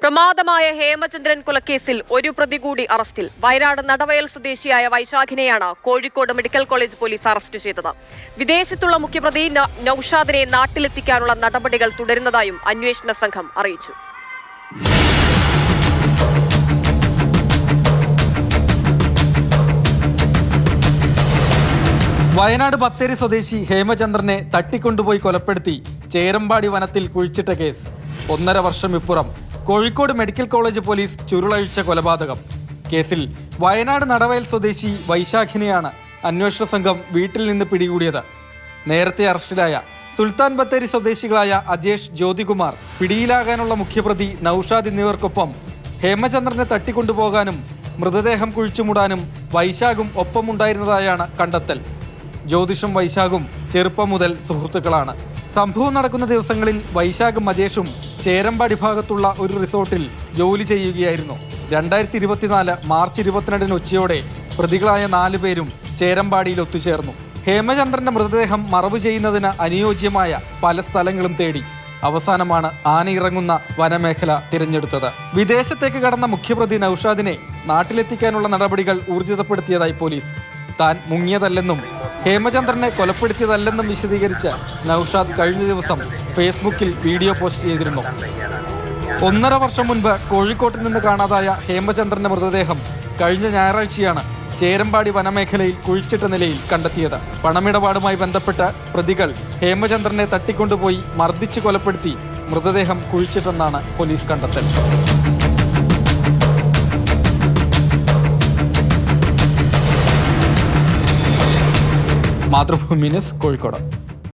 പ്രമാദമായ ഹേമചന്ദ്രൻ കൊലക്കേസിൽ ഒരു പ്രതി കൂടി അറസ്റ്റിൽ. വയനാട് നടവയൽ സ്വദേശിയായ വൈശാഖിനെയാണ് Kozhikode medical college police arrest ചെയ്തത്. വിദേശത്തുള്ള മുഖ്യപ്രതി നൌഷാദിനെ നാട്ടിലെത്തിക്കാനുള്ള നടപടികൾ തുടരുന്നതായും അന്വേഷണ സംഘം അറിയിച്ചു. വയനാട് ബത്തേരി സ്വദേശി ഹേമചന്ദ്രനെ തട്ടിക്കൊണ്ടുപോയി കൊലപ്പെടുത്തി ചേരമ്പാടി വനത്തിൽ കുഴിച്ചിട്ട കേസ്. 1.5 വർഷം ഇപ്പുറം കോഴിക്കോട് മെഡിക്കൽ കോളേജ് പോലീസ് ചുരുളഴിച്ച കൊലപാതകം കേസിൽ വയനാട് നടവയൽ സ്വദേശി വൈശാഖിനെയാണ് അന്വേഷണ സംഘം വീട്ടിൽ നിന്ന് പിടികൂടിയത്. നേരത്തെ അറസ്റ്റിലായ സുൽത്താൻ ബത്തേരി സ്വദേശികളായ അജേഷ്, ജ്യോതികുമാർ, പിടിയിലാകാനുള്ള മുഖ്യപ്രതി നൌഷാദ് എന്നിവർക്കൊപ്പം ഹേമചന്ദ്രനെ തട്ടിക്കൊണ്ടുപോകാനും മൃതദേഹം കുഴിച്ചുമൂടാനും വൈശാഖും ഒപ്പമുണ്ടായിരുന്നതായാണ് കണ്ടെത്തൽ. ജ്യോതിഷും വൈശാഖും ചെറുപ്പം മുതൽ സുഹൃത്തുക്കളാണ്. സംഭവം നടക്കുന്ന ദിവസങ്ങളിൽ വൈശാഖും അജേഷും ചേരമ്പാടി ഭാഗത്തുള്ള ഒരു റിസോർട്ടിൽ ജോലി ചെയ്യുകയായിരുന്നു. 2024 മാർച്ച് 22 ഉച്ചയോടെ പ്രതികളായ 4 പേരും ചേരമ്പാടിയിൽ ഒത്തുചേർന്നു. ഹേമചന്ദ്രന്റെ മൃതദേഹം മറവ് ചെയ്യുന്നതിന് അനുയോജ്യമായ പല സ്ഥലങ്ങളും തേടി അവസാനമാണ് ആനയിറങ്ങുന്ന വനമേഖല തിരഞ്ഞെടുത്തത്. വിദേശത്തേക്ക് കടന്ന മുഖ്യപ്രതി നൌഷാദിനെ നാട്ടിലെത്തിക്കാനുള്ള നടപടികൾ ഊർജിതപ്പെടുത്തിയതായി പോലീസ്. താൻ മുങ്ങിയതല്ലെന്നും ഹേമചന്ദ്രനെ കൊലപ്പെടുത്തിയതല്ലെന്നും വിശദീകരിച്ച് നൌഷാദ് കഴിഞ്ഞ ദിവസം ഫേസ്ബുക്കിൽ വീഡിയോ പോസ്റ്റ് ചെയ്തിരുന്നു. 1.5 വർഷം മുൻപ് കോഴിക്കോട്ട് നിന്ന് കാണാതായ ഹേമചന്ദ്രന്റെ മൃതദേഹം കഴിഞ്ഞ ഞായറാഴ്ചയാണ് ചേരമ്പാടി വനമേഖലയിൽ കുഴിച്ചിട്ട നിലയിൽ കണ്ടെത്തിയത്. പണമിടപാടുമായി ബന്ധപ്പെട്ട് പ്രതികൾ ഹേമചന്ദ്രനെ തട്ടിക്കൊണ്ടുപോയി മർദ്ദിച്ച് കൊലപ്പെടുത്തി മൃതദേഹം കുഴിച്ചിട്ടെന്നാണ് പോലീസ് കണ്ടെത്തൽ. മാതൃഭൂമി ന്യൂസ്, കോഴിക്കോട്.